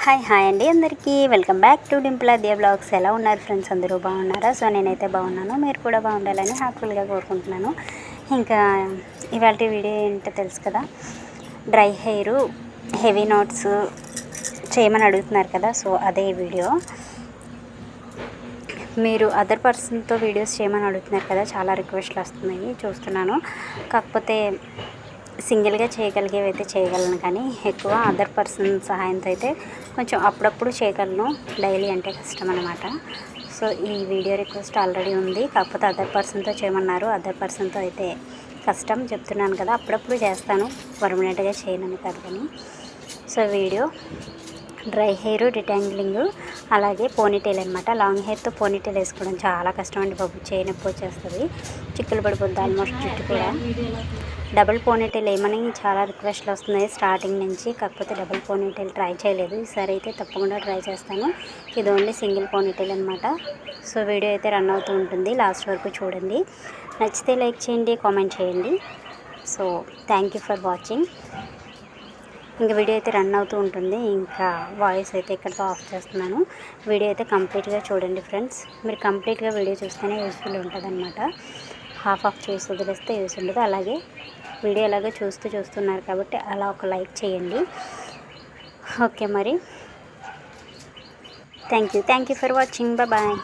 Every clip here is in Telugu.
హాయ్ అండి అందరికీ welcome back to Dimple Aadya vlogs. ఎలా ఉన్నారు ఫ్రెండ్స్? అందరూ బాగున్నారా? సో నేనైతే బాగున్నాను, మీరు కూడా బాగుండాలని హ్యాపీగా కోరుకుంటున్నాను. ఇంకా ఇవాళ వీడియో ఏంటో తెలుసు కదా, డ్రై హెయిర్ హెవీ నోట్స్ చేయమని అడుగుతున్నారు కదా, సో అదే వీడియో. మీరు అదర్ పర్సన్తో వీడియోస్ చేయమని అడుగుతున్నారు కదా, చాలా రిక్వెస్ట్లు వస్తున్నాయి, చూస్తున్నాను. కాకపోతే సింగిల్గా చేయగలిగేవి అయితే చేయగలను, కానీ ఎక్కువ అదర్ పర్సన్ సహాయంతో అయితే కొంచెం అప్పుడప్పుడు చేయగలను. డైలీ అంటే కష్టం అనమాట. సో ఈ వీడియో రిక్వెస్ట్ ఆల్రెడీ ఉంది, కాకపోతే అదర్ పర్సన్తో చేయమన్నారు. అదర్ పర్సన్తో అయితే కష్టం చెప్తున్నాను కదా, అప్పుడప్పుడు చేస్తాను, పర్మనెంట్గా చేయనని కాదు. కానీ సో వీడియో డ్రై హెయిర్ డిటాంగిలింగ్, అలాగే పోనీటైల్ అనమాట. లాంగ్ హెయిర్తో పోనీటైల్ వేసుకోవడం చాలా కష్టం అండి బాబు, చేయనొప్పి వచ్చేస్తుంది, చిక్కులు పడిపోద్ది ఆల్మోస్ట్ జుట్టు కూడా. డబుల్ పోనీటైల్ ఏమని చాలా రిక్వెస్ట్లు వస్తున్నాయి స్టార్టింగ్ నుంచి, కాకపోతే డబుల్ పోనీటైల్ ట్రై చేయలేదు. ఈసారి అయితే తప్పకుండా ట్రై చేస్తాను. ఇది ఓన్లీ సింగిల్ పోనీటైల్ అనమాట. సో వీడియో అయితే రన్ అవుతూ ఉంటుంది, లాస్ట్ వరకు చూడండి. నచ్చితే లైక్ చేయండి, కామెంట్ చేయండి. So thank you for watching. ఇంకా వీడియో అయితే రన్ అవుతూ ఉంటుంది, ఇంకా వాయిస్ అయితే ఇక్కడితో ఆఫ్ చేస్తున్నాను. వీడియో అయితే కంప్లీట్గా చూడండి ఫ్రెండ్స్. మీరు కంప్లీట్గా వీడియో చూస్తేనే యూస్ఫుల్ ఉంటుంది అనమాట. హాఫ్ చేసి వదిలేస్తే యూస్ ఉండదు. అలాగే వీడియో ఎలాగో చూస్తున్నారు కాబట్టి అలా ఒక లైక్ చేయండి. ఓకే మరి, thank you for watching. Bye.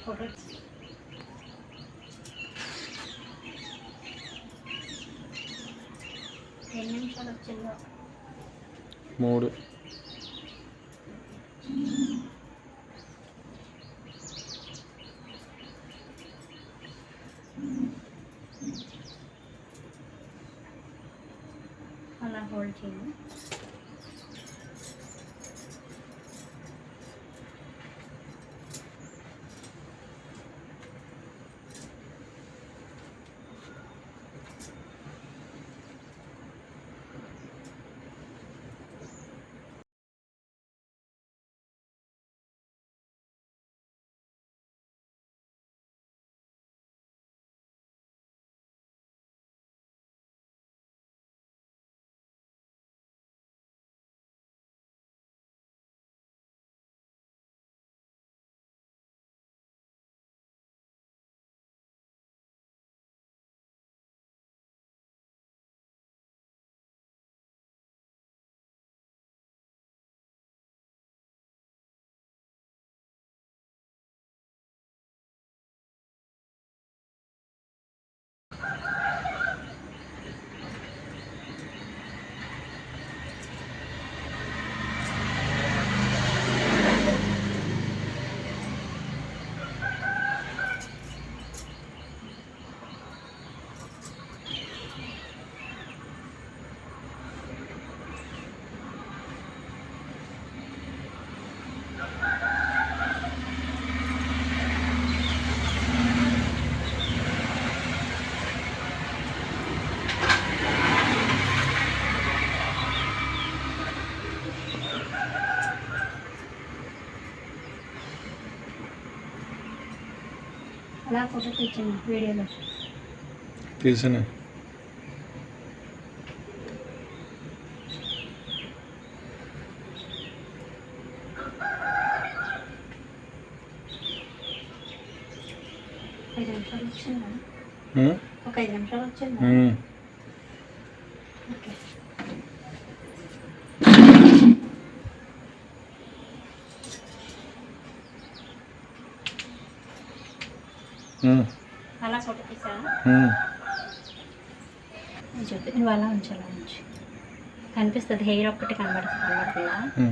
Photo 10 నిమిషాలు వచ్చిందో 3 అలా హోల్డ్ చేయండి. అలా ఫోటో తెచ్చింది వీడియోలో. తీసాను. ఐదు నిమిషాలు వచ్చిందా? ఒక 5 నిమిషాలు వచ్చిందా? ఓకే. అలా ఫోటో తీసా చెప్పి నువ్వు అలా ఉంచాలా ఉంచి కనిపిస్తుంది. హెయిర్ ఒక్కటి కనబడుతుంది.